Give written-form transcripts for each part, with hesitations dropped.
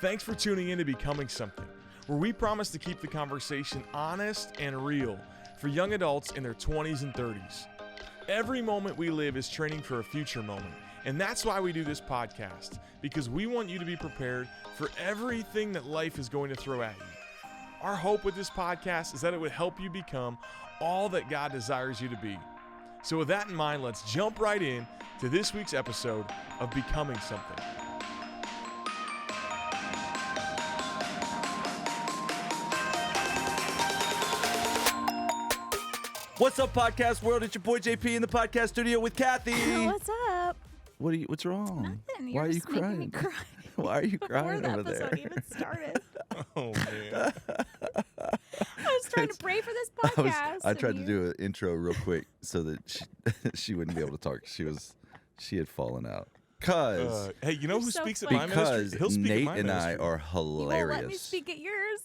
Thanks for tuning in to Becoming Something, where we promise to keep the conversation honest and real for young adults in their 20s and 30s. Every moment we live is training for a future moment, and that's why we do this podcast, because we want you to be prepared for everything that life is going to throw at you. Our hope with this podcast is that it would help you become all that God desires you to be. So with that in mind, let's jump right in to this week's episode of Becoming Something. What's up, podcast world? It's your boy JP in the podcast studio with Kathy. What's up? What's wrong? Nothing. Why are you just making crying? me cry. Why are you crying Before over the episode there? even started. Oh, man. I was trying to pray for this podcast. I tried to do an intro real quick so that she wouldn't be able to talk. She had fallen out. Hey, you know You're who so speaks at funny. my ministry? Because He'll speak at Nate my and I ministry. are You won't hilarious. let me speak at yours.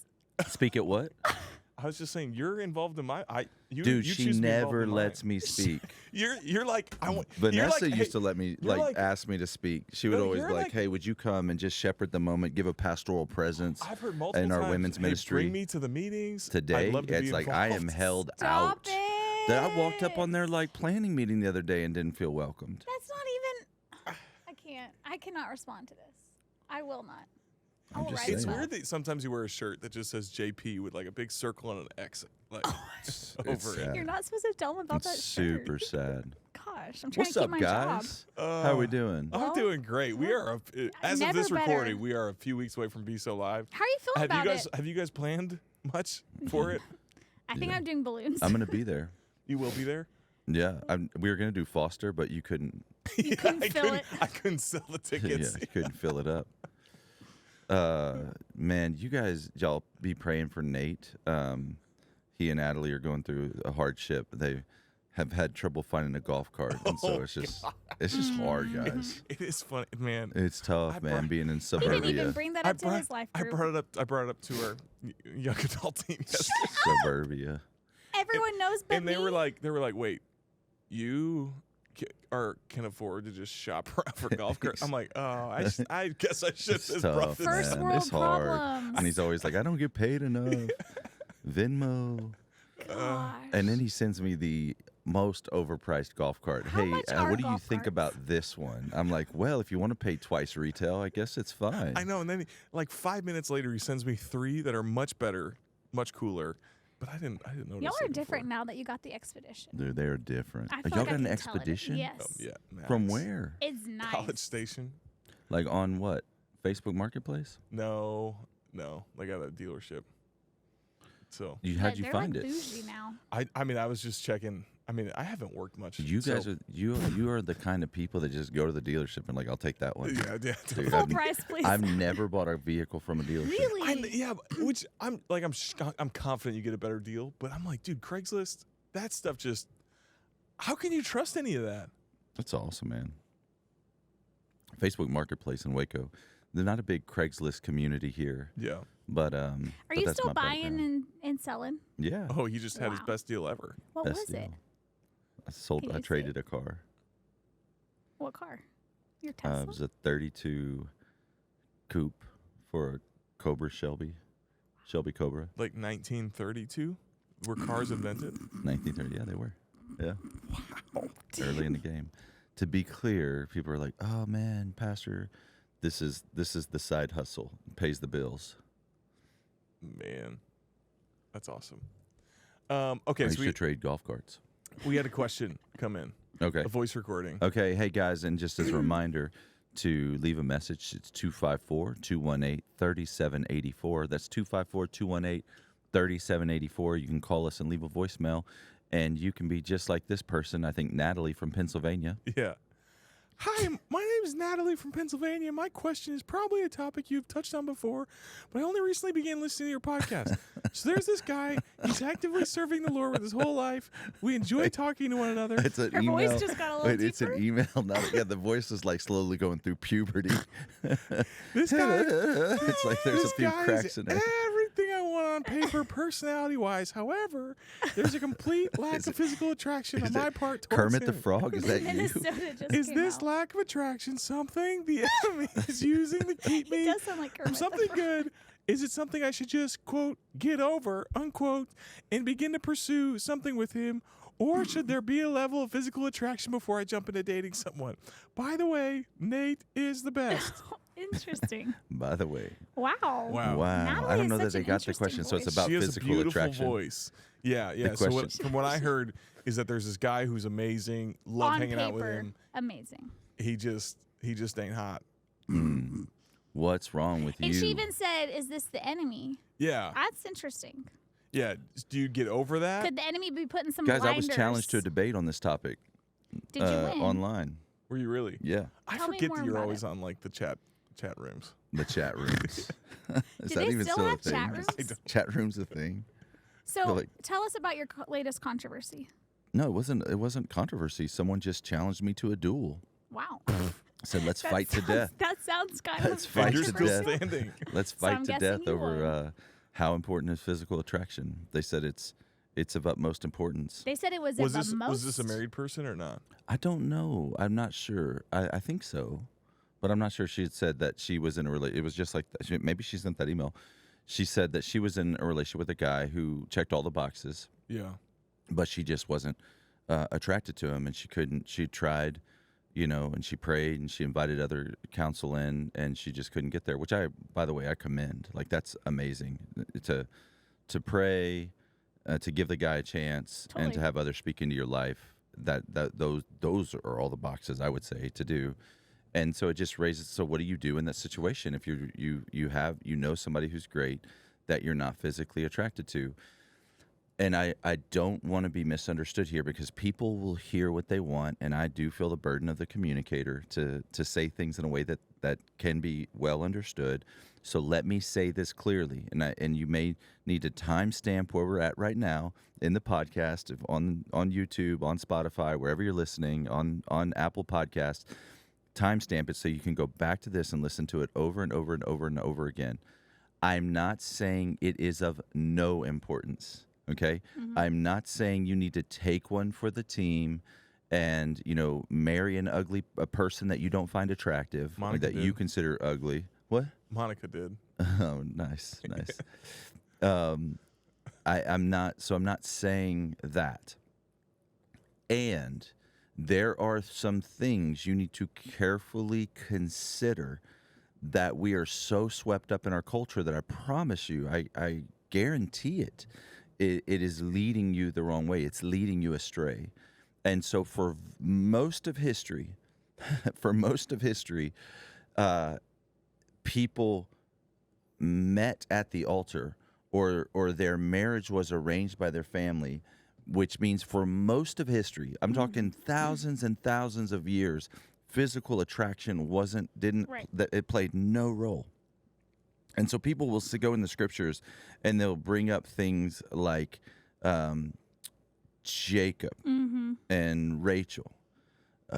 Speak at what? I was just saying, you're involved in my. You Dude, you she choose to be involved never in lets mine. me speak. You're like I want. Vanessa you're like, used hey, to let me you're like- ask me to speak. She would No, always be you're like, like- "Hey, would you come and just shepherd the moment, give a pastoral presence I've heard multiple in our times, women's hey, ministry?" Bring me to the meetings Today, I'd love to it's be like involved. I am held Stop out. it. That I walked up on their like planning meeting the other day and didn't feel welcomed. That's not even. I can't. I cannot respond to this. I will not. I I'm will just write It's it saying. up. weird that sometimes you wear a shirt that just says JP with like a big circle and an X, like It's over it. sad. You're not supposed to tell them about It's that super shirt. sad. Gosh, I'm trying What's to keep up, my guys? job. How are we doing? I'm Well, doing great. We are as of never this recording, better. we are a few weeks away from Be So Live. How are you feeling about it? Have you guys planned much for it? I think Yeah. I'm doing balloons. I'm gonna be there. You will be there. Yeah, we were gonna do Foster, but you couldn't. You couldn't fill it. I couldn't sell the tickets. Yeah, you couldn't fill it up. Man, y'all be praying for Nate. He and Natalie are going through a hardship. They have had trouble finding a golf cart, and so it's just hard, guys. It is funny, man. It's tough, I man, brought- being in He didn't suburbia. even bring that up to his life I group. brought it up to our young adult team yesterday. Suburbia. Everyone knows but And they me. were like, wait, you can afford to just shop around for golf carts? I'm like, oh, I guess I should It's have tough, brought this. First man. world It's hard. problems. And he's always like, I don't get paid enough. Venmo. Gosh. And then he sends me the most overpriced golf cart. How Hey, much are what do you golf think carts? about this one? I'm like, well, if you want to pay twice retail, I guess it's fine. I know. And then, like 5 minutes later, he sends me 3 that are much better, much cooler. But I didn't notice. Y'all it are different before. now that you got the expedition. Dude, they're different. I Y'all feel like I got an can tell it. expedition? Yes. Yeah. From nice. where? It's nice. College Station. Like on what? Facebook Marketplace? No, like at a dealership. So How'd you They're find like it? bougie now. I mean, I was just checking. I mean, I haven't worked much. You so- guys are you are the kind of people that just go to the dealership and like, I'll take that one. Yeah. Dude, Full I've, price, please. I've never bought a vehicle from a dealership. Really? Yeah, which I'm confident you get a better deal, but I'm like, dude, Craigslist, that stuff just. How can you trust any of that? That's awesome, man. Facebook Marketplace in Waco. They're not a big Craigslist community here, Yeah. but Are but you that's still my buying background. and selling? Yeah. Oh, he just had his Wow. best deal ever. What Best was deal. it? Can I you traded a car. What car? Your It Tesla? was a 32 coupe for a Cobra Shelby Cobra. Like 1932, were cars invented? 1930. Yeah, they were. Yeah. Early in the game. To be clear, people are like, "Oh man, Pastor, this is the side hustle. Pays the bills." Man, that's awesome. Okay, I so used to trade golf carts. we had a question come in, Okay. a voice recording. Okay, hey guys, and just as a reminder to leave a message, it's 254-218-3784. That's 254-218-3784. You can call us and leave a voicemail, and you can be just like this person, I think Natalie from Pennsylvania. Yeah. Hi, my name is Natalie from Pennsylvania. My question is probably a topic you've touched on before, but I only recently began listening to your podcast. So there's this guy. He's actively serving the Lord with his whole life. We enjoy talking to one another. It's an Her email. voice just got a little Wait, it's deeper. an email. Yeah, the voice is like slowly going through puberty. This guy, It's like there's a this few guy cracks is in it. everything I want on paper, personality-wise. However, there's a complete lack of physical attraction on my part towards Kermit the him. Frog, is that you? Minnesota just Is came this out. lack of attraction something the enemy is using to keep He me does sound like from Kermit the something Frog. good? Is it something I should just, quote, get over, unquote, and begin to pursue something with him? Or should there be a level of physical attraction before I jump into dating someone? By the way, Nate is the best. Interesting. By the way. Wow. Wow. Wow. Natalie I don't know has that such they an got the interesting question. So it's voice. about She has a physical beautiful attraction. voice. Yeah, yeah. So from what I heard is that there's this guy who's amazing, love On hanging paper, out with him. amazing. He just ain't hot. What's wrong with And you? she even said, "Is this the enemy?" Yeah, That's interesting. yeah. Do you get over that? Could the enemy be putting some Guys, blinders? I was challenged to a debate on this topic Did you win? online. Were you really? Yeah, I Tell me forget more that you're about always it. on like the chat rooms. the chat rooms. Is Do that they even still still have a thing? chat rooms? Chat rooms a thing? So like- tell us about your latest controversy. No, it wasn't. It wasn't controversy. Someone just challenged me to a duel. Wow. Said, "Let's That fight to sounds- death. That sounds kind Let's of fight And you're to still death. standing. Let's So fight I'm to guessing death you over how important is physical attraction." They said it's of utmost importance. They said it was, Was at this the most. was this a married person or not? I don't know. I'm not sure. I think so, but I'm not sure. She had said that she was in a relationship. It was just like that. Maybe she sent that email. She said that she was in a relationship with a guy who checked all the boxes, Yeah. but she just wasn't attracted to him, and she couldn't. She tried, and she prayed, and she invited other counsel in, and she just couldn't get there. Which by the way, I commend. Like, that's amazing to pray, to give the guy a chance, and to Totally. have others speak into your life. Those are all the boxes I would say to do. And so it just raises. So what do you do in that situation if you know somebody who's great that you're not physically attracted to? And I don't want to be misunderstood here, because people will hear what they want, and I do feel the burden of the communicator to say things in a way that can be well understood. So let me say this clearly, and you may need to timestamp where we're at right now in the podcast, on YouTube, on Spotify, wherever you're listening, on Apple Podcasts. Timestamp it so you can go back to this and listen to it over and over and over and over again. I'm not saying it is of no importance. Okay, I'm not saying you need to take one for the team and marry a person that you don't find attractive, or Monica that you did. consider ugly. What? Monica did. Oh, nice. I'm not saying that. And there are some things you need to carefully consider that we are so swept up in our culture that I promise you, I guarantee it is leading you the wrong way. It's leading you astray. And so for most of history, people met at the altar, or their marriage was arranged by their family, which means for most of history, I'm talking thousands and thousands of years, physical attraction Right. it played no role. And so people will go in the scriptures and they'll bring up things like Jacob and Rachel,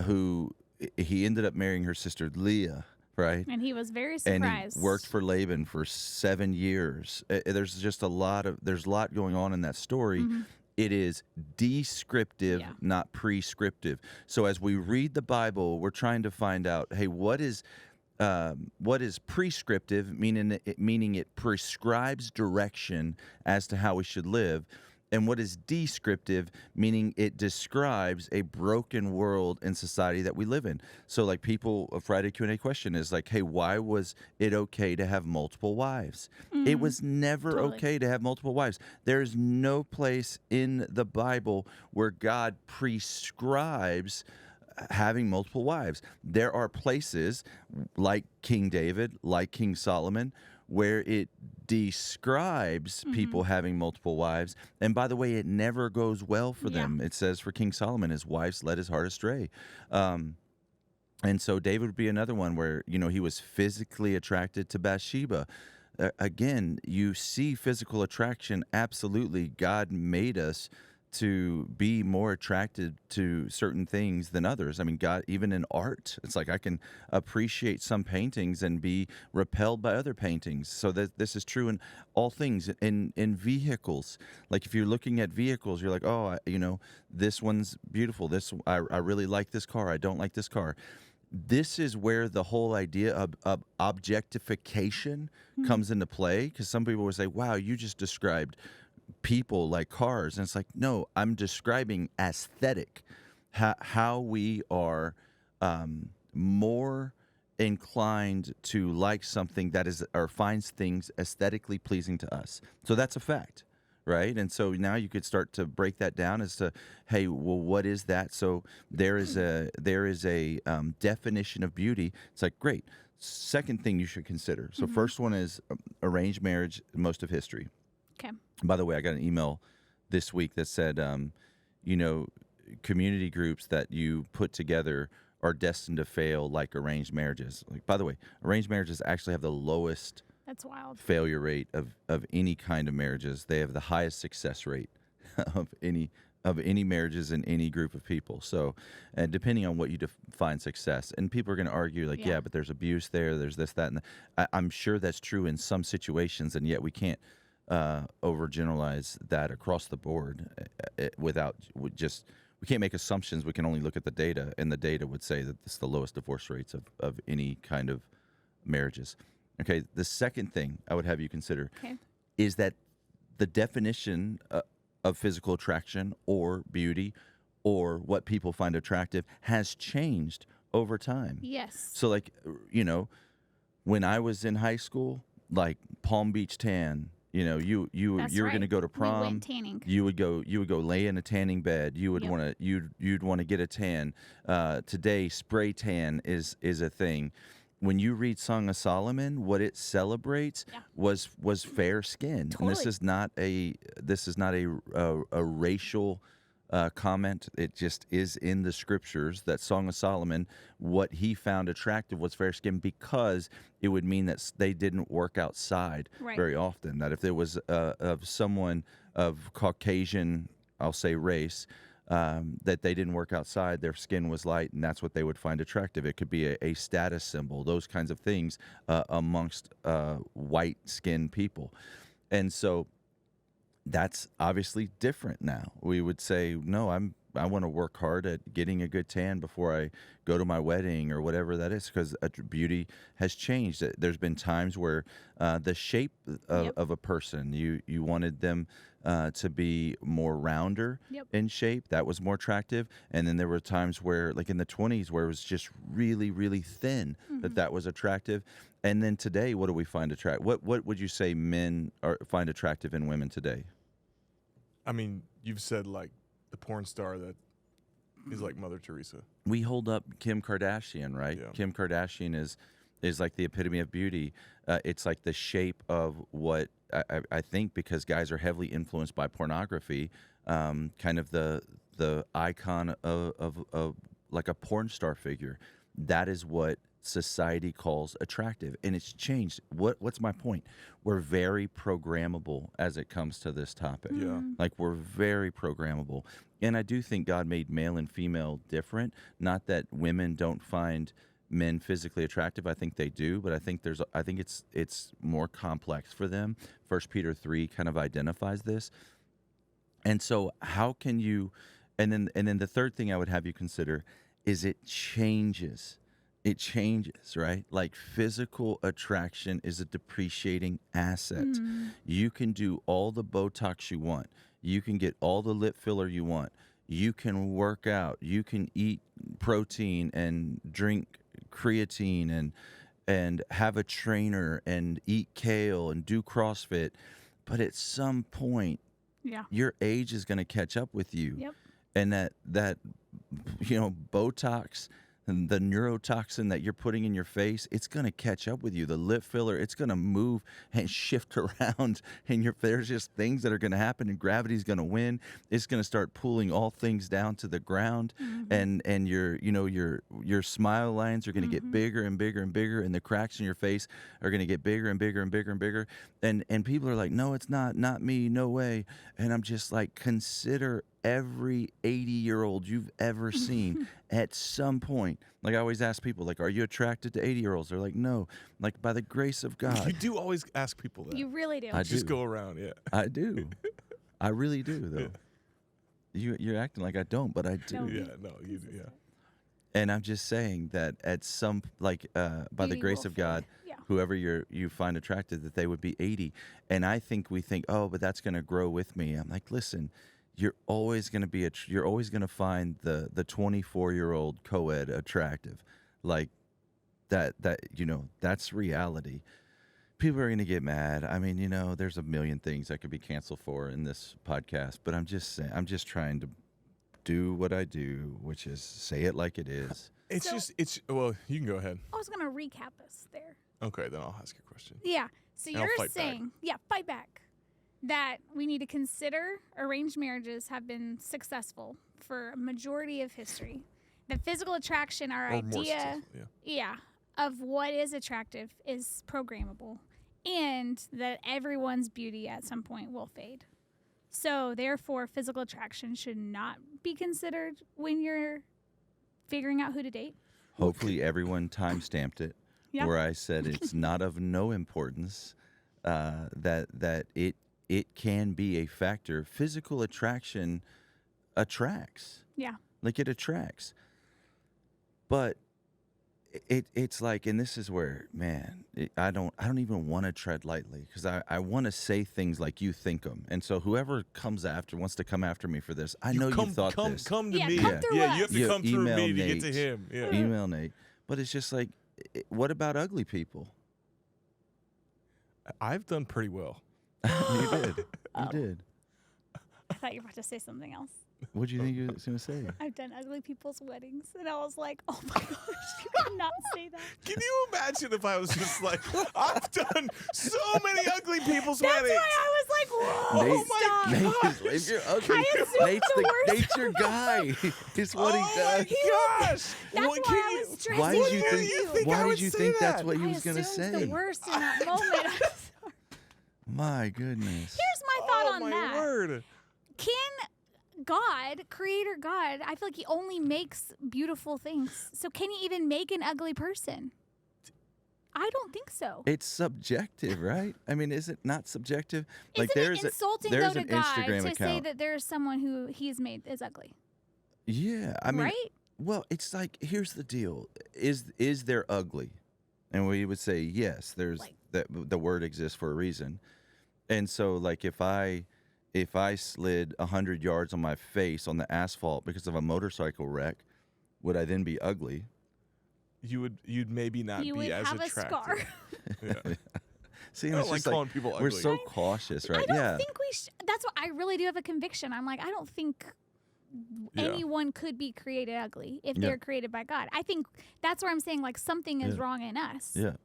who he ended up marrying her sister Leah, right? And he was very And surprised. he worked for Laban for 7 years. There's just a lot going on in that story. It is descriptive, Yeah. not prescriptive. So as we read the Bible, we're trying to find out, hey, what is prescriptive, meaning it prescribes direction as to how we should live, and what is descriptive, meaning it describes a broken world and society that we live in. So like a Friday Q&A question is like, hey, why was it okay to have multiple wives? It was never Totally. okay to have multiple wives. There's no place in the Bible where God prescribes having multiple wives. There are places like King David, like King Solomon, where it describes people having multiple wives. And by the way, it never goes well for them. It says for King Solomon, his wives led his heart astray. And so David would be another one where, he was physically attracted to Bathsheba. Again, you see physical attraction. Absolutely. God made us to be more attracted to certain things than others. I mean, God, even in art, it's like I can appreciate some paintings and be repelled by other paintings. So that this is true in all things. In vehicles, like if you're looking at vehicles, you're like, oh, this one's beautiful. I really like this car. I don't like this car. This is where the whole idea of objectification comes into play, because some people will say, wow, you just described people like cars. And it's like, no, I'm describing aesthetic, how we are more inclined to like something that is, or finds things aesthetically pleasing to us. So that's a fact. Right. And so now you could start to break that down as to, hey, well, what is that? So there is a definition of beauty. It's like, great. Second thing you should consider. So first one is arranged marriage, most of history. Okay. By the way, I got an email this week that said, community groups that you put together are destined to fail like arranged marriages. Like, by the way, arranged marriages actually have the lowest That's wild. failure rate of any kind of marriages. They have the highest success rate of any marriages in any group of people. So, and depending on what you define success, and people are going to argue like, yeah, but there's abuse there's this, that, and I'm sure that's true in some situations, and yet we can't overgeneralize that across the board we can't make assumptions. We can only look at the data, and the data would say that it's the lowest divorce rates of any kind of marriages. Okay, the second thing I would have you consider is that the definition of physical attraction or beauty or what people find attractive has changed over time. Yes. So, like, when I was in high school, like Palm Beach tan, you were going to go to prom. We went tanning. You would go lay in a tanning bed. You would want to you'd want to get a tan. Today, spray tan is a thing. When you read Song of Solomon, what it celebrates was fair skin. Totally. And this is not a racial comment. It just is in the scriptures that Song of Solomon, what he found attractive was fair skin, because it would mean that they didn't work outside very often. That if there was of someone of Caucasian, I'll say race, that they didn't work outside, their skin was light, and that's what they would find attractive. It could be a status symbol, those kinds of things amongst white-skinned people. And so that's obviously different now. We would say, no, I want to work hard at getting a good tan before I go to my wedding or whatever that is, because beauty has changed. There's been times where the shape of a person, you wanted them to be more rounder in shape. That was more attractive. And then there were times where, like in the 20s, where it was just really, really thin, that was attractive. And then today, what do we find attractive? What would you say men find attractive in women today? I mean, you've said like the porn star that is like Mother Teresa. We hold up Kim Kardashian, right? Yeah. Kim Kardashian is like the epitome of beauty. It's like the shape of what I think, because guys are heavily influenced by pornography, kind of the icon of like a porn star figure. That is what society calls attractive, and it's changed. What's my point? We're very programmable as it comes to this topic. Yeah. Like, we're very programmable. And I do think God made male and female different. Not that women don't find men physically attractive. I think they do, but I think it's more complex for them. 1 Peter 3 kind of identifies this. And so how can you, and then the third thing I would have you consider is it changes. It changes, right? Like, physical attraction is a depreciating asset. You can do all the Botox you want. You can get all the lip filler you want. You can work out. You can eat protein and drink creatine and have a trainer and eat kale and do CrossFit. But at some point, your age is going to catch up with you. Yep. And that Botox and the neurotoxin that you're putting in your face, it's going to catch up with you. The lip filler, it's going to move and shift around, and there's just things that are going to happen, and gravity's going to win. It's going to start pulling all things down to the ground, and your smile lines are going to get bigger and bigger and bigger, and the cracks in your face are going to get bigger and bigger and bigger and bigger. And people are like, no, it's not me, no way. And I'm just like, consider every 80-year-old you've ever seen at some point. Like I always ask people, like, are you attracted to 80-year-olds? They're like, no. Like, by the grace of You God. do always ask people that. You really do. I Just do. go around, yeah. I do. I really do, though. You're acting like I don't, but I do. Don't. Yeah, no, you do, yeah. And I'm just saying that at some, like, by the Beauty grace will of God, fade. Yeah. whoever you find attractive, that they would be 80. And we think, oh, but that's going to grow with me. I'm like, listen, you're always going to be you're always going to find the 24-year-old co-ed attractive, like that that's reality. People are going to get mad. I mean, there's a million things I could be canceled for in this podcast, but I'm just saying, I'm just trying to do what I do, which is say it like it is. Well, you can go ahead. I was gonna recap us there. Okay, then I'll ask you a question. Yeah. So And I'll you're fight back. saying, fight back, that we need to consider arranged marriages have been successful for a majority of history. That physical attraction, our Or more idea, successful, yeah. of what is attractive is programmable, and that everyone's beauty at some point will fade. So therefore, physical attraction should not be considered when you're figuring out who to date. Hopefully everyone time-stamped it Yeah. where I said it's not of no importance, that it can be a factor. Physical attraction attracts. Yeah. Like it attracts. But it's like, and this is where, man, I don't even want to tread lightly, because I want to say things like you think them. And so whoever wants to come after me for this, I know you thought this. Come to Yeah, me. come through yeah, us. you have to Yeah, come through email me to get to Nate. him. Yeah. Email Nate. But it's just like, what about ugly people? I've done pretty well. You did. You Oh. did. I thought you were about to say something else. What do you think you was going to say? I've done ugly people's weddings, and I was like, oh my gosh, you could not say that. Can you imagine if I was just like, I've done so many ugly people's That's weddings? why I was like, whoa, Nate, stop. Nate is, if you're ugly, I assumed Nate's, the worst. Nate's your guy. It's what he Oh does. my gosh! That's What why can I you- was stressing Why did you for think? you. Why I did would you say think that's that? what he I was going to assumed say? the worst in that moment. I'm sorry. My goodness. Here's my thought Oh on my that. word! Can God, Creator God, I feel like He only makes beautiful things. So can He even make an ugly person? I don't think so. It's subjective, right? I mean, is it not subjective? Isn't it insulting there's though to an God Instagram to say account. that there's someone who He's made is ugly? Yeah, I mean, right? well, it's like, here's the deal: is there ugly? And we would say yes. There's Like- that the word exists for a reason. And so, like, if I slid 100 yards on my face on the asphalt because of a motorcycle wreck, would I then be ugly? You'd maybe not You be would as have a attractive. scar. Yeah. See, I don't it's like just calling people we're ugly. so cautious, right? I don't Yeah. think that's what I really do have a conviction. I'm like, I don't think Yeah. anyone could be created ugly if Yeah. they're created by God. I think that's where I'm saying like something is Yeah. wrong in us. Yeah.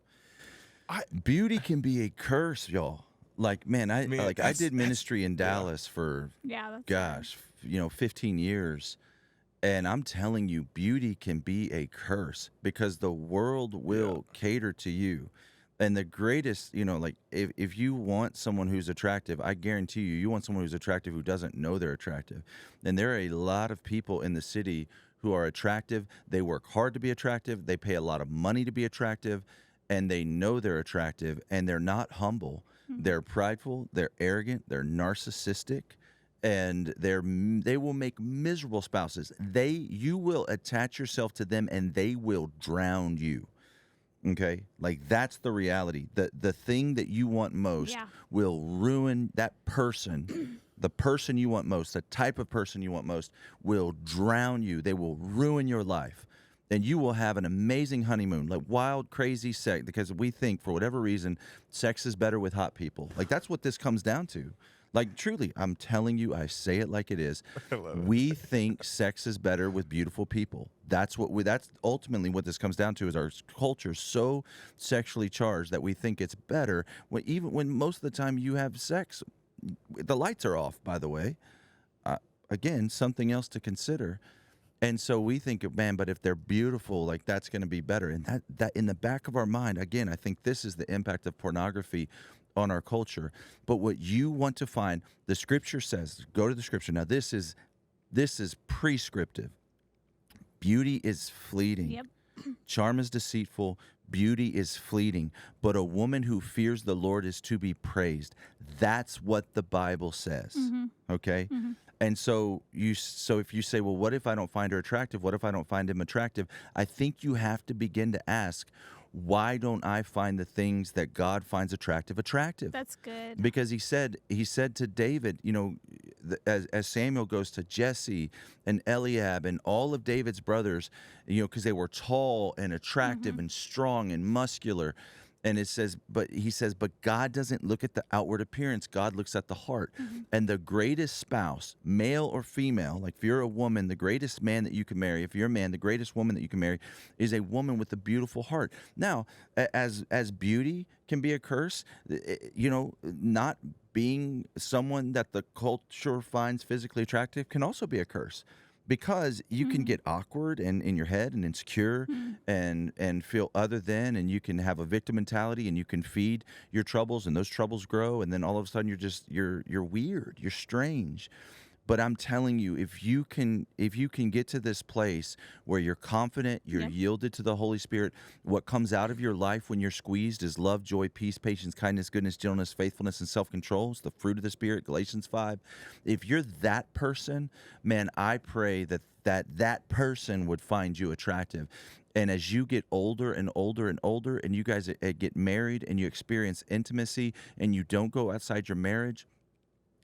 Beauty can be a curse, y'all. Like, man, I did ministry in Dallas for, Yeah, that's gosh, 15 years. And I'm telling you, beauty can be a curse because the world will cater to you. And the greatest, like, if you want someone who's attractive, I guarantee you want someone who's attractive who doesn't know they're attractive. And there are a lot of people in the city who are attractive. They work hard to be attractive. They pay a lot of money to be attractive. And they know they're attractive. And they're not humble. They're prideful. They're arrogant. They're narcissistic. And they will make miserable spouses. You will attach yourself to them and they will drown you. Okay? Like, that's the reality. The thing that you want most will ruin that person. The person you want most, the type of person you want most, will drown you. They will ruin your life. And you will have an amazing honeymoon, like wild, crazy sex, because we think, for whatever reason, sex is better with hot people. Like, that's what this comes down to. Like, truly, I'm telling you, I say it like it is. We think sex is better with beautiful people. That's ultimately what this comes down to, is our culture so sexually charged that we think it's better, even when most of the time you have sex, the lights are off, by the way. Again, something else to consider. And so we think, man, but if they're beautiful, like, that's going to be better. And that in the back of our mind, again, I think this is the impact of pornography on our culture. But what you want to find, the scripture says, go to the scripture. Now, this is This is prescriptive. Beauty is fleeting. Yep. Charm is deceitful. Beauty is fleeting. But a woman who fears the Lord is to be praised. That's what the Bible says. Okay? And so if you say, well, what if I don't find her attractive? What if I don't find him attractive? I think you have to begin to ask, why don't I find the things that God finds attractive? That's good. Because he said to David, as Samuel goes to Jesse and Eliab and all of David's brothers, because they were tall and attractive and strong and muscular. And it says, but God doesn't look at the outward appearance. God looks at the heart. And the greatest spouse, male or female, like if you're a woman, the greatest man that you can marry, if you're a man, the greatest woman that you can marry is a woman with a beautiful heart. Now, as beauty can be a curse, not being someone that the culture finds physically attractive can also be a curse. Because you can get awkward and in your head and insecure and feel other than, and you can have a victim mentality and you can feed your troubles and those troubles grow, and then all of a sudden you're weird, you're strange. But I'm telling you, if you can get to this place where you're confident, you're yielded to the Holy Spirit, what comes out of your life when you're squeezed is love, joy, peace, patience, kindness, goodness, gentleness, faithfulness, and self-control. It's the fruit of the Spirit, Galatians 5. If you're that person, man, I pray that person would find you attractive. And as you get older and older and older, and you guys get married and you experience intimacy and you don't go outside your marriage,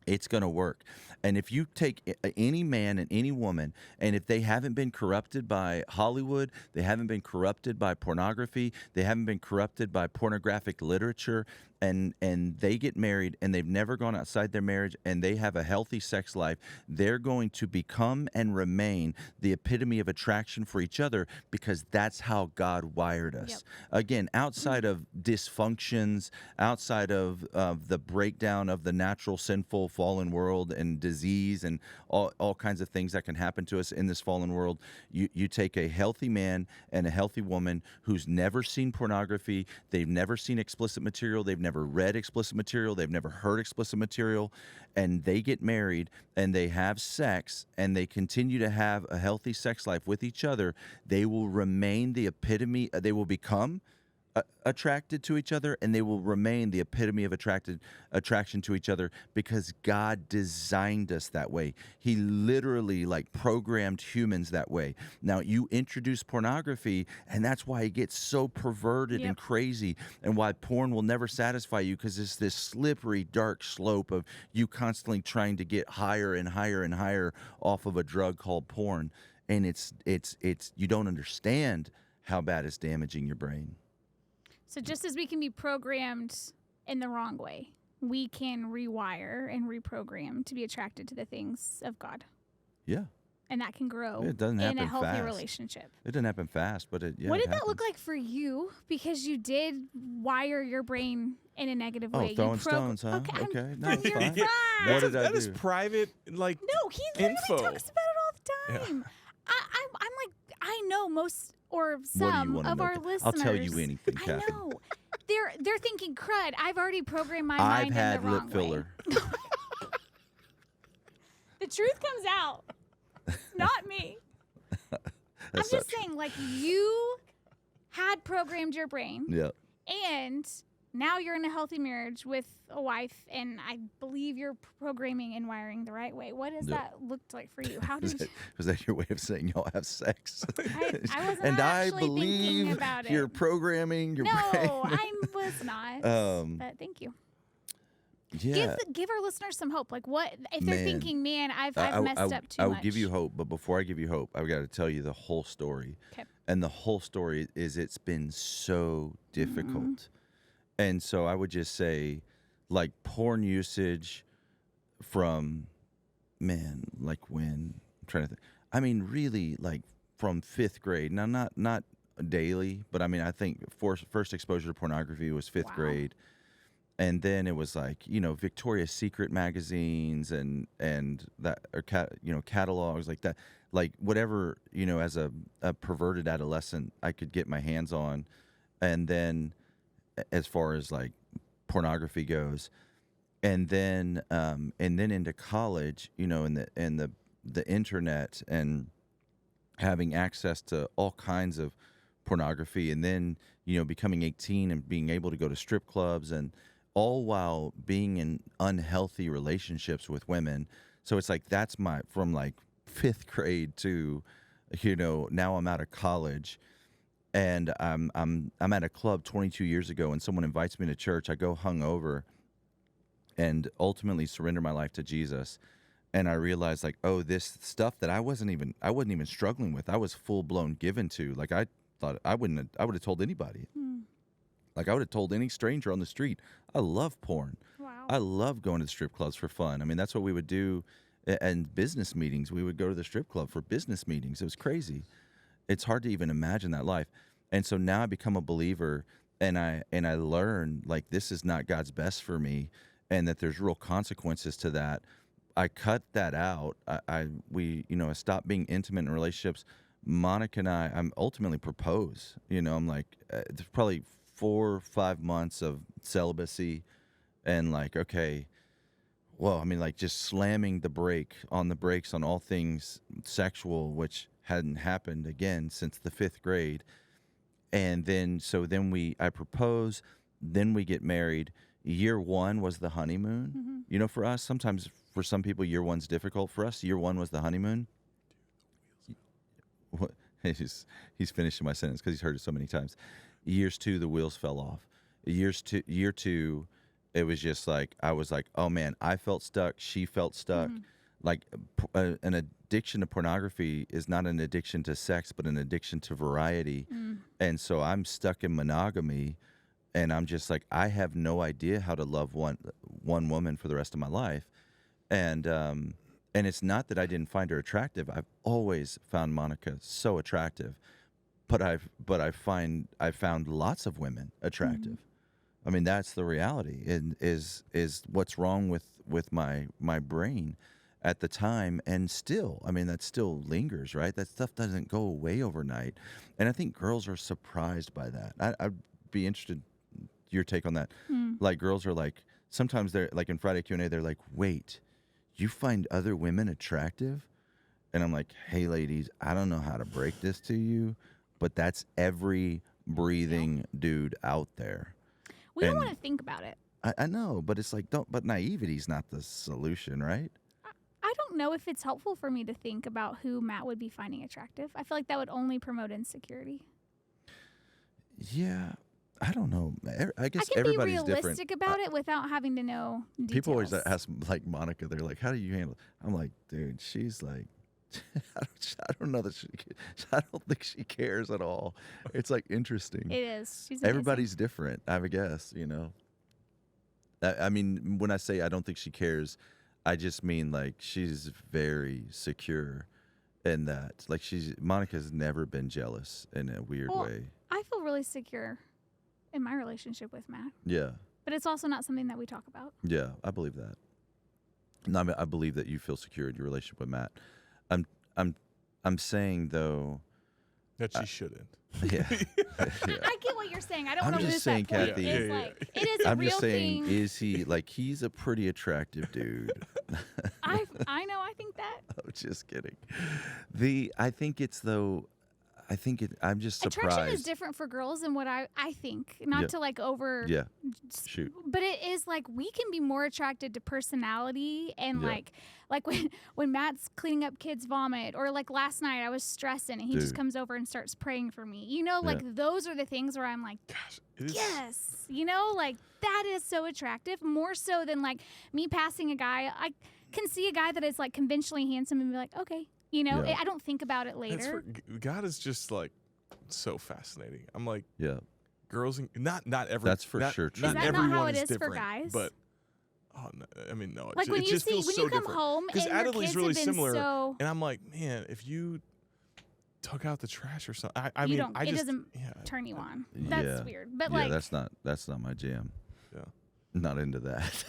it's going to work. And if you take any man and any woman, and if they haven't been corrupted by Hollywood, they haven't been corrupted by pornography, they haven't been corrupted by pornographic literature, and they get married and they've never gone outside their marriage and they have a healthy sex life, they're going to become and remain the epitome of attraction for each other, because that's how God wired us. Again, outside of dysfunctions, outside of the breakdown of the natural, sinful, fallen world and disease and all kinds of things that can happen to us in this fallen world, you take a healthy man and a healthy woman who's never seen pornography, they've never seen explicit material, they've never read explicit material, they've never heard explicit material, and they get married and they have sex and they continue to have a healthy sex life with each other, they will remain the epitome, they will become attracted to each other, and they will remain the epitome of attraction to each other, because God designed us that way. He literally programmed humans that way. Now you introduce pornography, and that's why it gets so perverted and crazy, and why porn will never satisfy you, because it's this slippery, dark slope of you constantly trying to get higher and higher and higher off of a drug called porn. And it's you don't understand how bad it's damaging your brain. So just as we can be programmed in the wrong way, we can rewire and reprogram to be attracted to the things of God. Yeah. And that can grow It doesn't happen in a healthy fast. relationship. It doesn't happen fast, but it What did that happens. look like for you? Because you did wire your brain in a negative way. Oh, throwing stones, huh? Okay. No, it's You're fine. fine. What did I That is do? private, No, he literally info. talks about it all the time. I'm like, I know most or What do you some wanna of know? our listeners. I'll tell you anything, I Kathy. know. They're thinking, crud, I've already programmed my I've mind had in the wrong lip filler. way. The truth comes out. Not me. I'm That's just not true. saying, you had programmed your brain, Yeah. and now you're in a healthy marriage with a wife, and I believe you're programming and wiring the right way. What does that look like for you? How Was did that your way of saying y'all have sex? I wasn't And I actually thinking believe about it. you're programming your brain. No, I was not. But thank you. Yeah. Give our listeners some hope. What if they're Man. thinking, man, I've messed up too I much. will give you hope, but before I give you hope, I've got to tell you the whole story. Okay. And the whole story is it's been so difficult. Mm-hmm. And so I would just say, porn usage from, when? I'm trying to think. I mean, really, from 5th grade. Now, not daily, but I think first exposure to pornography was 5th grade. And then it was Victoria's Secret magazines and that, or catalogs like that, whatever, as a perverted adolescent I could get my hands on. And then as far as pornography goes, and then into college, in the the internet and having access to all kinds of pornography, and then becoming 18 and being able to go to strip clubs, and all while being in unhealthy relationships with women. So it's like that's from like 5th grade to now I'm out of college, and I'm at a club 22 years ago, and someone invites me to church. I go hungover and ultimately surrender my life to Jesus. And I realized, like, oh, this stuff that I wasn't even struggling with, I was full blown given to. Like, I thought I would have told anybody. Like, I would have told any stranger on the street. I love porn. Wow. I love going to the strip clubs for fun. I mean, that's what we would do. And business meetings, we would go to the strip club for business meetings. It was crazy. It's hard to even imagine that life. And so now I become a believer, and I learn, like, this is not God's best for me, and that there's real consequences to that. I cut that out. I stopped being intimate in relationships. Monica and I ultimately propose. I'm like, there's probably 4 or 5 months of celibacy, and like, okay, well, I mean, like, just slamming the brakes on all things sexual, which hadn't happened again since the 5th grade. And then I propose, then we get married. Year 1 was the honeymoon. For us, sometimes for some people, year 1's difficult. For us, year 1 was the honeymoon. He's finishing my sentence because he's heard it so many times. Years 2, the wheels fell off. Year 2, it was just like, I was like, oh man, I felt stuck. She felt stuck. Like, an addiction to pornography is not an addiction to sex, but an addiction to variety. And so I'm stuck in monogamy. And I'm just like, I have no idea how to love one woman for the rest of my life. And it's not that I didn't find her attractive. I've always found Monica so attractive, but I found lots of women attractive. I mean, that's the reality. And is what's wrong with my brain at the time, and still, I mean, that still lingers, right? That stuff doesn't go away overnight. And I think girls are surprised by that. I'd be interested your take on that. Like, girls are like, sometimes they're like, in Friday Q&A, they're like, wait, you find other women attractive? And I'm like, hey ladies, I don't know how to break this to you, but that's every breathing dude out there. We don't want to think about it. I know, but it's like, but naivety's not the solution, right? I don't know if it's helpful for me to think about who Matt would be finding attractive. I feel like that would only promote insecurity. Yeah. I don't know. I guess I can be everybody's realistic different. about it without having to know details. People always ask, like, Monica, they're like, how do you handle it? I'm like, dude, she's like, I don't know that I don't think she cares at all. It's like interesting. It is. She's amazing. Everybody's different, I would guess, I mean, when I say I don't think she cares, I just mean, like, she's very secure in that. Like, Monica's never been jealous in a weird way. I feel really secure in my relationship with Matt. Yeah. But it's also not something that we talk about. Yeah, I believe that. No, I mean, I believe that you feel secure in your relationship with Matt. I'm saying, though, that she shouldn't. Yeah. I get what you're saying. I don't I'm want to just lose saying, that point. Kathy. It's like, it is a I'm real just saying, thing. is he, like, he's a pretty attractive dude. I know. I think that. I'm just kidding. I think it's, though, I'm just surprised. Attraction is different for girls than what I think. Not to, like, over. Yeah. Shoot. But it is, like, we can be more attracted to personality and, like when Matt's cleaning up kids' vomit, or, like, last night I was stressing and he just comes over and starts praying for me. Like, those are the things where I'm like, gosh, yes. Like, that is so attractive. More so than, like, me passing a guy. I can see a guy that is, like, conventionally handsome and be like, okay. I don't think about it later. God is just, like, so fascinating. I'm like, yeah, girls, not every. That's for sure true. Is that everyone not how it is different, for guys? But no, I mean, no. Like, when it just feels so you come different. home and your Adelie's kids really have been similar, so. and I'm like, man, if you took out the trash or something, I You mean, don't. I It just doesn't turn you on. That's weird. But like, that's not my jam. Yeah. Not into that.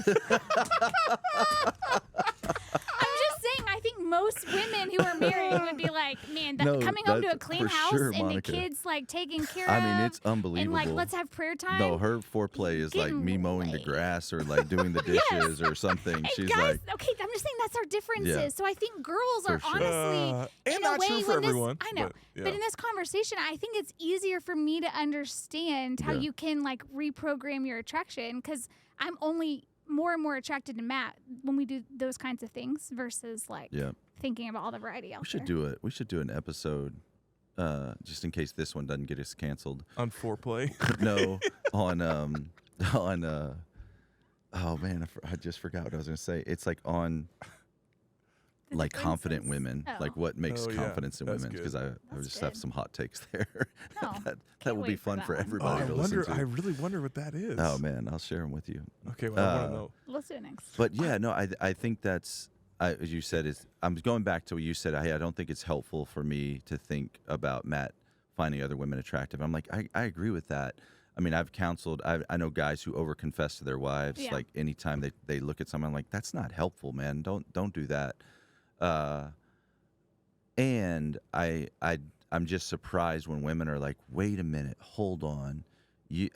I'm just saying, I think most most women who are married would be like, man, No, coming home to a that's clean for house sure, and Monica. the kids like taken care I of. mean, it's And unbelievable. like, let's have prayer time. No, her foreplay is like Getting me mowing the laid. grass or like doing the dishes or something. And She's guys, like, okay, I'm just saying that's our differences. Yeah. So I think girls are For sure. honestly, and in not a way, true for when this, everyone. I know, but, but in this conversation, I think it's easier for me to understand how Yeah. you can like reprogram your attraction, because I'm only more and more attracted to Matt when we do those kinds of things versus like yeah. thinking about all the variety out We should there. do it. We should do an episode, just in case this one doesn't get us canceled. on foreplay. No, on oh man, I just forgot what I was gonna say. It's like on The like confident differences. women, Oh. like what makes Oh, yeah. confidence in That's women. good. Because I That's just have good. some hot takes there. No, that can't will be wait for fun that for one. Oh, everybody I to wonder. listen I to. really wonder what that is. Oh man, I'll share them with you. Okay, well, I want to know. Let's do it next. But yeah, no, I think that's as you said. Is I'm going back to what you said. Hey, I don't think it's helpful for me to think about Matt finding other women attractive. I'm like, I agree with that. I mean, I've counseled. I know guys who over confess to their wives. Yeah. Like anytime they look at someone, like that's not helpful, man. Don't do that. And I'm just surprised when women are like, wait a minute, hold on.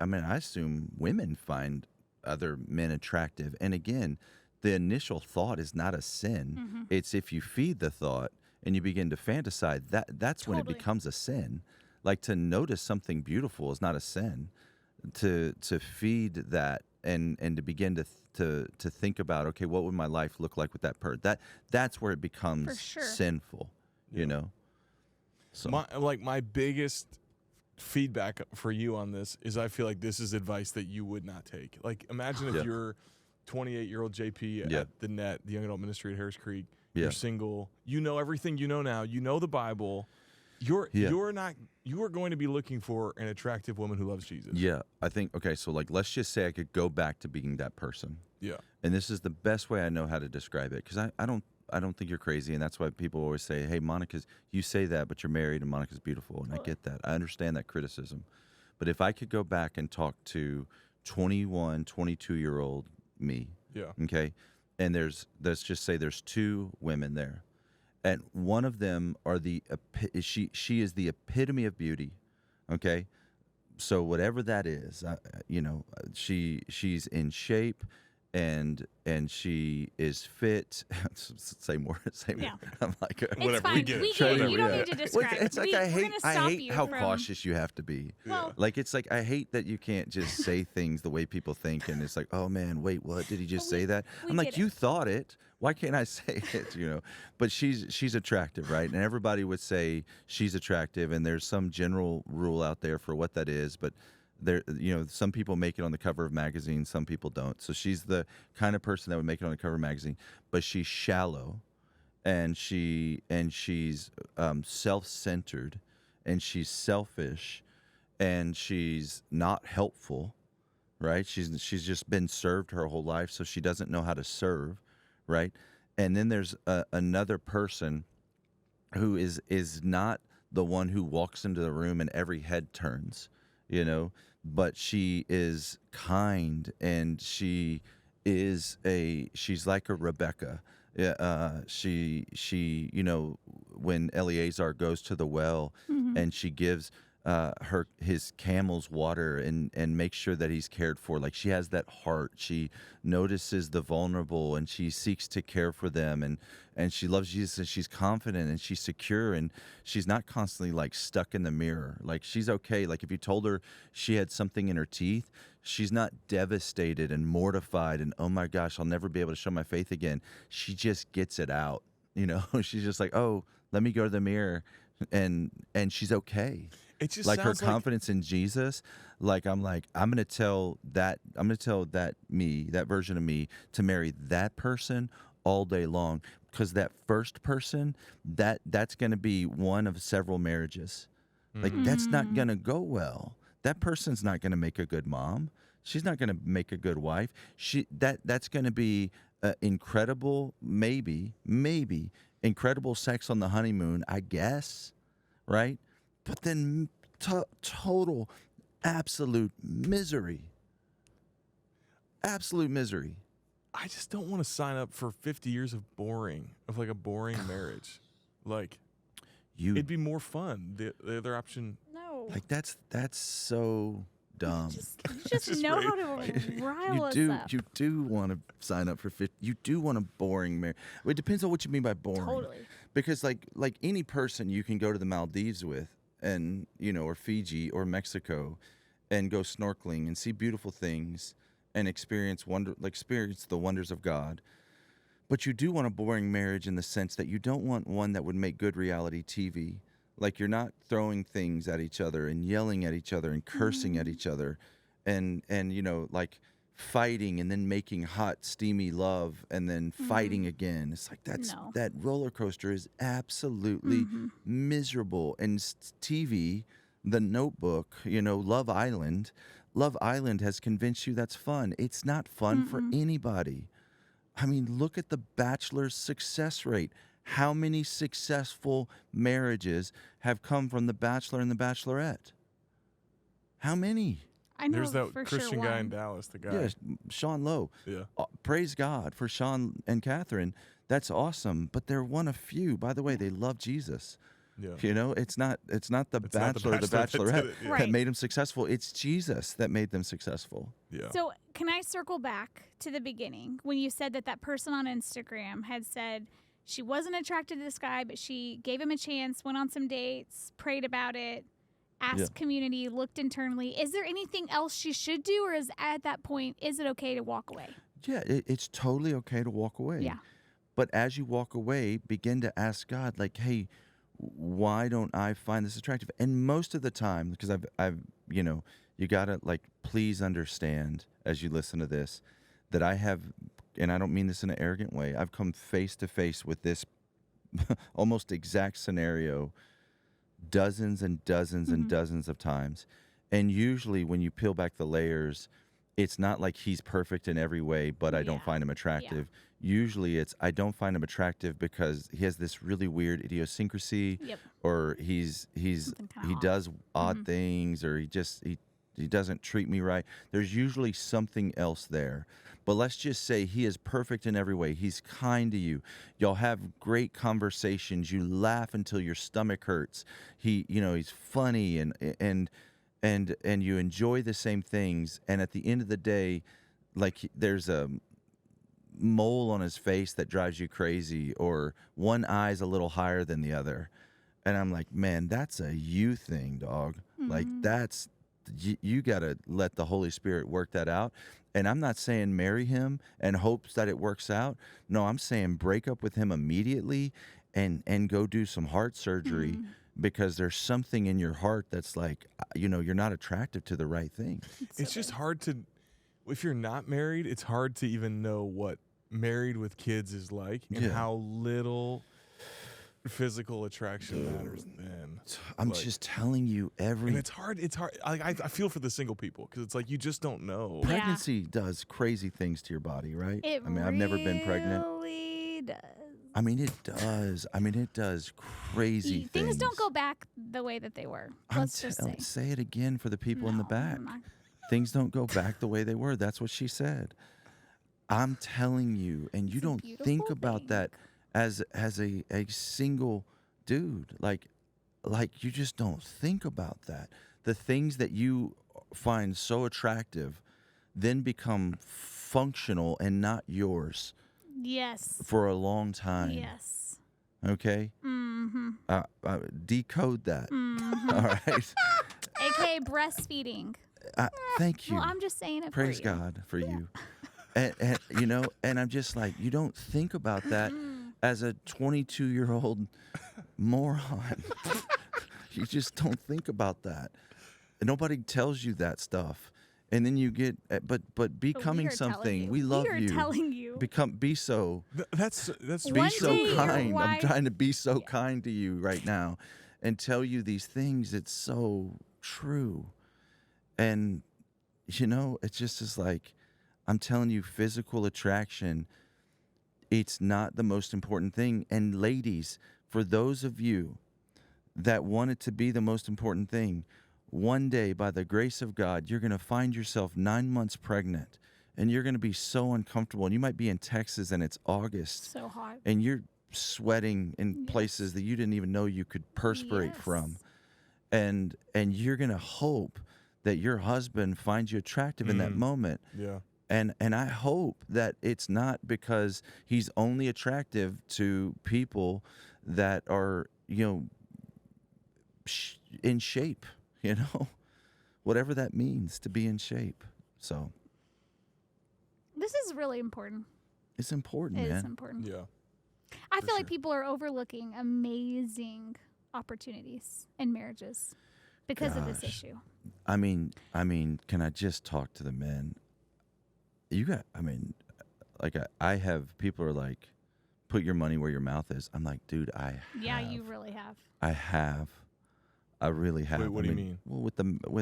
I mean, I assume women find other men attractive. And again, the initial thought is not a sin. Mm-hmm. It's if you feed the thought and you begin to fantasize, that's when it Totally. becomes a sin. Like to notice something beautiful is not a sin. To feed that and to begin to think about, okay, what would my life look like with that person? That's where it becomes sure. sinful, you know. So My biggest feedback for you on this is I feel like this is advice that you would not take. Like, imagine if Yeah. you're 28-year-old JP Yeah. at the NET, the Young Adult Ministry at Harris Creek. Yeah. You're single. You know everything you know now. You know the Bible. You are going to be looking for an attractive woman who loves Jesus. yeah, I think okay. So like, let's just say I could go back to being that person. Yeah. And this is the best way I know how to describe it, because I don't think you're crazy, and that's why people always say, hey, Monica's, you say that, but you're married and Monica's beautiful, and I get that. I understand that criticism. But if I could go back and talk to 21, 22-year-old me, Yeah. okay, and let's just say there's two women there, and one of them are she is the epitome of beauty, okay? So whatever that is, she's in shape, and she is fit. say more. Yeah. I'm like, It's Whatever, we fine. get it. We get it. Whatever, You don't yeah. need to Well, describe. it's like We're I hate gonna stop you how from- cautious you have to be. Well, Like it's like I hate that you can't just say things the way people think, and it's like, oh man, wait, what did he just Well, say that? we I'm like, get you it. thought it. Why can't I say it? But she's attractive, right? And everybody would say she's attractive, and there's some general rule out there for what that is, but there, some people make it on the cover of magazines, some people don't. So she's the kind of person that would make it on the cover of magazine, but she's shallow, and she's self-centered, and she's selfish, and she's not helpful, right? She's just been served her whole life, so she doesn't know how to serve, right? And then there's another person who is not the one who walks into the room and every head turns, but she is kind, and she's like a Rebecca. Yeah, she when Eleazar goes to the well, and she gives his camels water and makes sure that he's cared for. Like, she has that heart. She notices the vulnerable, and she seeks to care for them, and she loves Jesus, and she's confident, and she's secure, and she's not constantly like stuck in the mirror. Like, she's okay. Like, if you told her she had something in her teeth, she's not devastated and mortified and, oh my gosh, I'll never be able to show my faith again. She just gets it out. She's just like, oh, let me go to the mirror, and she's okay. It just Like, her sounds like confidence in Jesus. Like, I'm gonna tell that me, that version of me, to marry that person all day long, because that first person, that's gonna be one of several marriages. Like, that's not gonna go well. That person's not gonna make a good mom. She's not gonna make a good wife. That's gonna be incredible, maybe incredible sex on the honeymoon, I guess, right? But then total, absolute misery. Absolute misery. I just don't want to sign up for 50 years of like a boring marriage. Like, it'd be more fun. The other option. No. Like that's so dumb. You just know how to rile us up. You do want to sign up for 50. You do want a boring marriage. Well, it depends on what you mean by boring. Totally. Because like any person you can go to the Maldives with, and or Fiji or Mexico, and go snorkeling and see beautiful things and experience the wonders of God. But you do want a boring marriage in the sense that you don't want one that would make good reality TV. Like, you're not throwing things at each other and yelling at each other and cursing at each other and like fighting and then making hot, steamy love and then fighting again. It's like that roller coaster is absolutely miserable. And TV, The Notebook, Love Island has convinced you that's fun. It's not fun for anybody. I mean, look at the Bachelor's success rate. How many successful marriages have come from The Bachelor and The Bachelorette? How many? I know There's that for Christian sure guy one. in Dallas, the guy. Yes, Sean Lowe. Yeah. Praise God for Sean and Catherine. That's awesome. But they're one of few. By the way, they love Jesus. Yeah. It's not the Bachelor or the Bachelor that Bachelorette did it, yeah. Right. that made them successful. It's Jesus that made them successful. Yeah. So can I circle back to the beginning when you said that person on Instagram had said she wasn't attracted to this guy, but she gave him a chance, went on some dates, prayed about it, asked community, looked internally. Is there anything else she should do, or is at that point, is it okay to walk away? Yeah, it's totally okay to walk away. Yeah. But as you walk away, begin to ask God, like, hey, why don't I find this attractive? And most of the time, because I've you gotta, like, please understand as you listen to this that I have, and I don't mean this in an arrogant way, I've come face to face with this almost exact scenario dozens and dozens and dozens of times. And usually when you peel back the layers, it's not like he's perfect in every way, but I don't find him attractive. Usually it's I don't find him attractive because he has this really weird idiosyncrasy, or he does odd things, or he doesn't treat me right. There's usually something else there. But let's just say he is perfect in every way. He's kind to you. Y'all have great conversations. You laugh until your stomach hurts. He's funny and you enjoy the same things. And at the end of the day, like, there's a mole on his face that drives you crazy, or one eye's a little higher than the other. And I'm like, man, that's a you thing, dog. Like, that's, you got to let the Holy Spirit work that out. And I'm not saying marry him and hopes that it works out. No, I'm saying break up with him immediately and go do some heart surgery, because there's something in your heart that's like, you're not attractive to the right thing. It's just hard to, if you're not married, it's hard to even know what married with kids is like and how little physical attraction matters then. I'm just telling you, and it's hard. I feel for the single people, because it's like, you just don't know. Pregnancy does crazy things to your body, right? I've never been pregnant. It does. It does crazy things. Things don't go back the way that they were. Let's just say. Say it again for the people in the back. Things don't go back the way they were. That's what she said. I'm telling you, and you don't think about that as a single dude. Like you just don't think about that. The things that you find so attractive then become functional and not yours. Yes. For a long time. Yes. Okay? Decode that. All right? AKA breastfeeding. Thank you. Well, I'm just saying it Praise for you. God for you. And I'm just like, you don't think about that as a 22-year-old moron. You just don't think about that. And nobody tells you that stuff. And then you get, but becoming something. We love you. We are telling you. Be so. That's One so day your kind. I'm wife- trying to be so kind to you right now, and tell you these things. It's so true, and it's just as like, I'm telling you, physical attraction. It's not the most important thing. And ladies, for those of you that want it to be the most important thing, one day, by the grace of God, you're going to find yourself 9 months pregnant, and you're going to be so uncomfortable, and you might be in Texas and it's August So hot. and you're sweating in Yes. places that you didn't even know you could perspirate from. Yes. And you're going to hope that your husband finds you attractive in that moment. Yeah. And I hope that it's not because he's only attractive to people that are, in shape, whatever that means to be in shape. So This is really important. it's important, It man. is important. Yeah. I for feel like sure. people are overlooking amazing opportunities in marriages because of this Gosh. issue. I mean, can I just talk to the men? I have people are like, put your money where your mouth is. I'm like, dude, Yeah, you really have. I really have. Wait, what do you mean? Well,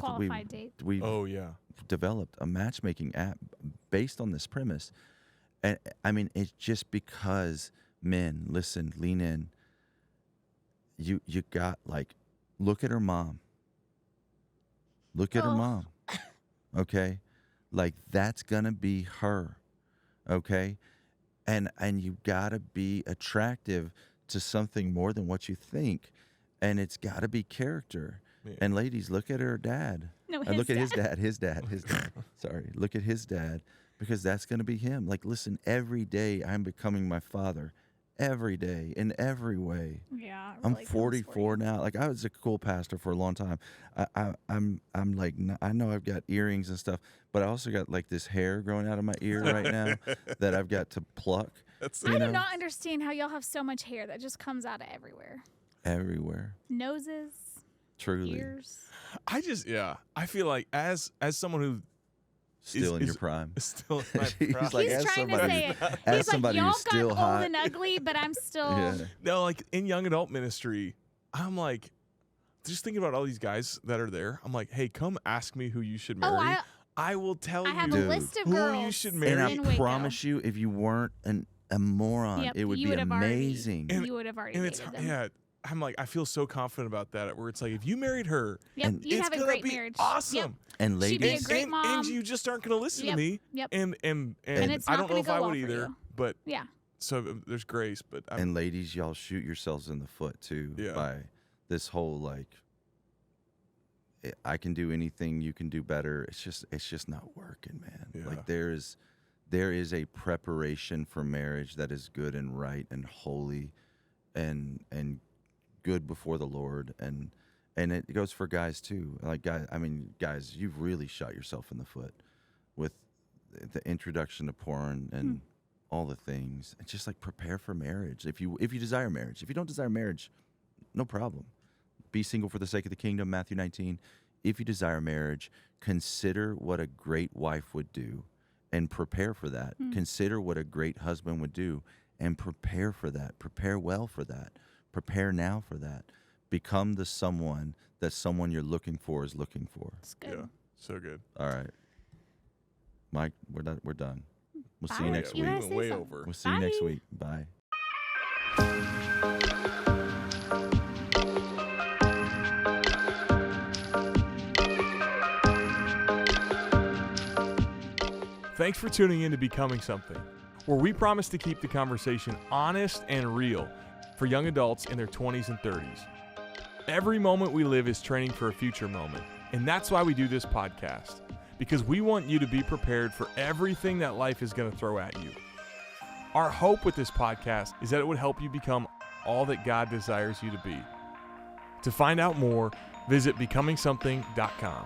Qualified date. we Oh, yeah. developed a matchmaking app based on this premise. And I mean, it's just because men, listen, lean in. You got look at her mom. Look at her Oh. mom. Okay? That's gonna be her. Okay? And you gotta be attractive to something more than what you think. And it's gotta be character. Yeah. And ladies, look at her dad. No, And look at his dad. Sorry. Look at his dad, because that's going to be him. Listen, every day I'm becoming my father. Every day, in every way. Yeah, it I'm really counts for 44 you. now. I was a cool pastor for a long time. I'm I know I've got earrings and stuff, but I also got this hair growing out of my ear right now that I've got to pluck. That's I you do know? not understand how y'all have so much hair that just comes out of everywhere. Everywhere. Noses, Truly. ears. I feel like as someone who Still in is your prime. is still in my He's prime. like, He's as trying to somebody say who's- it. as He's like, somebody y'all who's still got hot. old and ugly, but I'm still. Yeah. No, in young adult ministry, I'm just thinking about all these guys that are there. I'm like, hey, come ask me who you should marry. Oh, I will tell I have you a list of who girls. you should And marry. in I Waco. promise you, if you weren't a moron, Yep, it would you be would have already- amazing. And- you would have already And it's dated them. yeah. I'm like, I feel so confident about that. Where it's like, if you married her, Yep, and you'd it's have a gonna great be marriage. awesome. Yep. And She'd be a ladies, great and mom. you just aren't going to listen Yep, to me. yep. And And it's I not don't know gonna if go I well would for either. you. But Yeah. so there's grace. But and ladies, y'all shoot yourselves in the foot too Yeah. by this whole I can do anything, you can do better. It's just not working, man. Yeah. There is a preparation for marriage that is good and right and holy and good before the Lord, and it goes for guys too. Guys, you've really shot yourself in the foot with the introduction to porn and all the things. It's just prepare for marriage. If you desire marriage. If you don't desire marriage, no problem. Be single for the sake of the kingdom, Matthew 19. If you desire marriage, consider what a great wife would do and prepare for that. Consider what a great husband would do and prepare for that. Prepare well for that. Prepare now for that. Become the someone that someone you're looking for is looking for. It's good. yeah, so good. All right. Mike, we're done. We'll see you Bye. next You week. guys We say went way something. over. We'll see you next Bye. week. Bye. Thanks for tuning in to Becoming Something, where we promise to keep the conversation honest and real for young adults in their 20s and 30s. Every moment we live is training for a future moment, and that's why we do this podcast, because we want you to be prepared for everything that life is going to throw at you. Our hope with this podcast is that it would help you become all that God desires you to be. To find out more, visit becomingsomething.com.